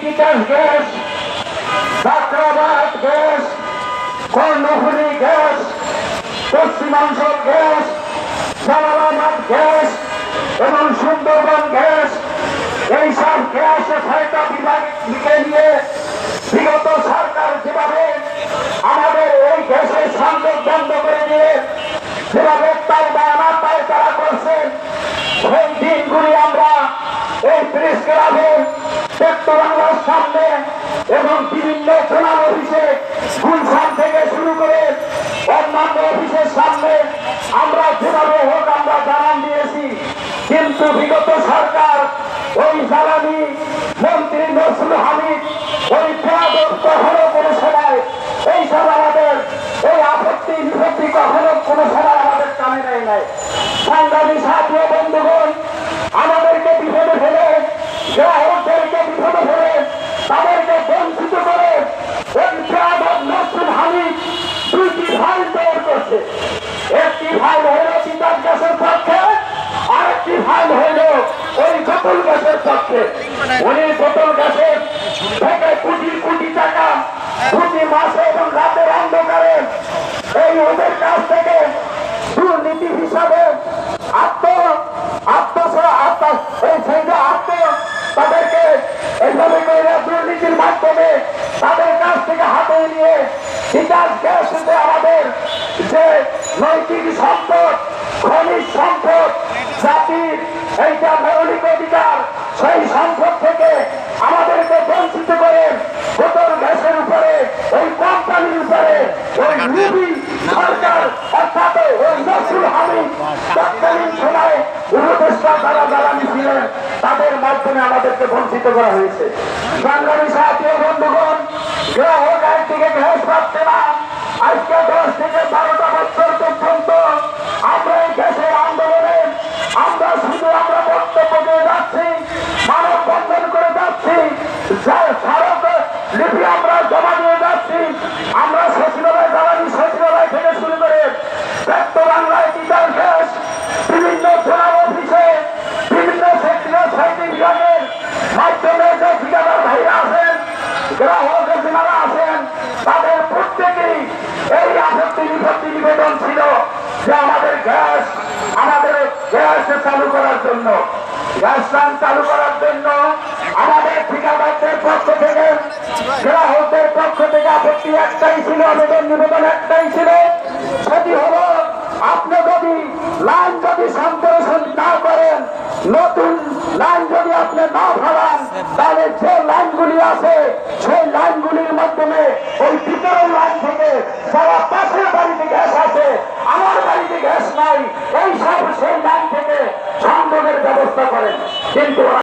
Titas gas, Jafrabad gas, Karnaphuli gas, Pashchimanchal gas, Jalalabad gas এবং Sundarban gas, এইসব gas 6টা বিভাগকে নিয়ে বিগত সরকার যেভাবে আমাদের এই গ্যাসের সংযোগ বন্ধ করে দিয়ে যেভাবে তাই বা আমার তাই তারা করছেন, সেই দিনগুলি আমরা এই প্রেস ক্লাবে বাংলার সামনে এবং বিভিন্ন জোনাল অফিসে গুলশান থেকে শুরু করে অন্যান্য অফিসের সামনে আমরা যেভাবে হোক আমরা জানান দিয়েছি। কিন্তু বিগত সরকার ওই জ্বালানি মন্ত্রী নজরুল হামিদ ওই কখনো কোনো সময় এইসব আমাদের এই আপত্তি বিপত্তি কখনো কোনো সময় আমাদের কানে নেয় নাই। সংগ্রামী সাথী ও বন্ধুগণ, আমাদেরকে বিপদে ফেলে, গ্রাহকদেরকে বিপদে ফেলে, তাদেরকে বঞ্চিত করে ওই নজরুল হামিদ 2টি ফাইল তৈরি করছে। একটি ফাইল হইল তিতাস গ্যাসের পক্ষে, আরেকটি ফাইল হইল ওই বোতল গ্যাসের পক্ষে। উনি বোতল গ্যাসের থেকে কোটি কোটি টাকা প্রতি মাসে এবং রাতের অন্ধকারে এই ওদের কাছ থেকে দুর্নীতি হিসাবে তাদেরকে এইভাবে করে দুর্নীতির মাধ্যমে তাদের কাছ থেকে হাতে নিয়ে তিতাস গ্যাস আমাদের যে নৈতিক সম্পদ, খনিজ সম্পদ, জাতির এইটা মৌলিক অধিকার, সেই সম্পদ থেকে আমাদেরকে বঞ্চিত করে বোতল গ্যাসের উপরে ওই কোম্পানির উপরে ওই রুবি সরকার অর্থাৎ ওই নজরুল হামিদ তৎকালীন সময়ে উপদেষ্টা যারা জ্বালানি ছিলেন তাদের মাধ্যমে আমাদেরকে বঞ্চিত করা হয়েছে। সংগ্রামী সাথী ও বন্ধুগণ, গ্রাহক একদিকে গ্যাস পাচ্ছে না, আজকে 10 থেকে 12টা বছর পর্যন্ত আমরা এই গ্যাসের আন্দোলনে আমরা বক্তব্য দিয়ে যাচ্ছি, মানববন্ধন করে যাচ্ছি, স্মারক লিপি আমরা জমা দিয়ে যাচ্ছি। আমরা সচিবালয় জ্বালানি সচিবালয় থেকে শুরু করে ব্যক্ত বাংলায় তিতাস গ্যাস বিভিন্ন জেলার অফিসে বিভিন্ন সেক্টরের 6টি বিভাগের মাধ্যমে যে ঠিকাদার ভাইরা আছেন, গ্রাহক যারা আছেন, তাদের প্রত্যেকেই এই আপত্তি বিপত্তি নিবেদন ছিল যে আমাদের গ্যাস চালু করার জন্য, গ্যাস চালু করার জন্য আমাদের ঠিকাদারদের পক্ষ থেকে, গ্রাহকদের পক্ষ থেকে আপত্তি একটাই ছিল, আবেদন নিবেদন একটাই ছিল, সেটি হলো আপনি যদি লাইন যদি সংপ্রসারণ না করেন, নতুন লাইন যদি আপনি না ফেলান, তাহলে যে লাইনগুলি আছে সেই লাইনগুলির মাধ্যমে ওই ভিতরের লাইন থেকে যারা পাশের বাড়িতে গ্যাস আছে, আমার বাড়িতে গ্যাস নাই, এই সব সেই লাইন থেকে সংযোগের ব্যবস্থা করেন। কিন্তু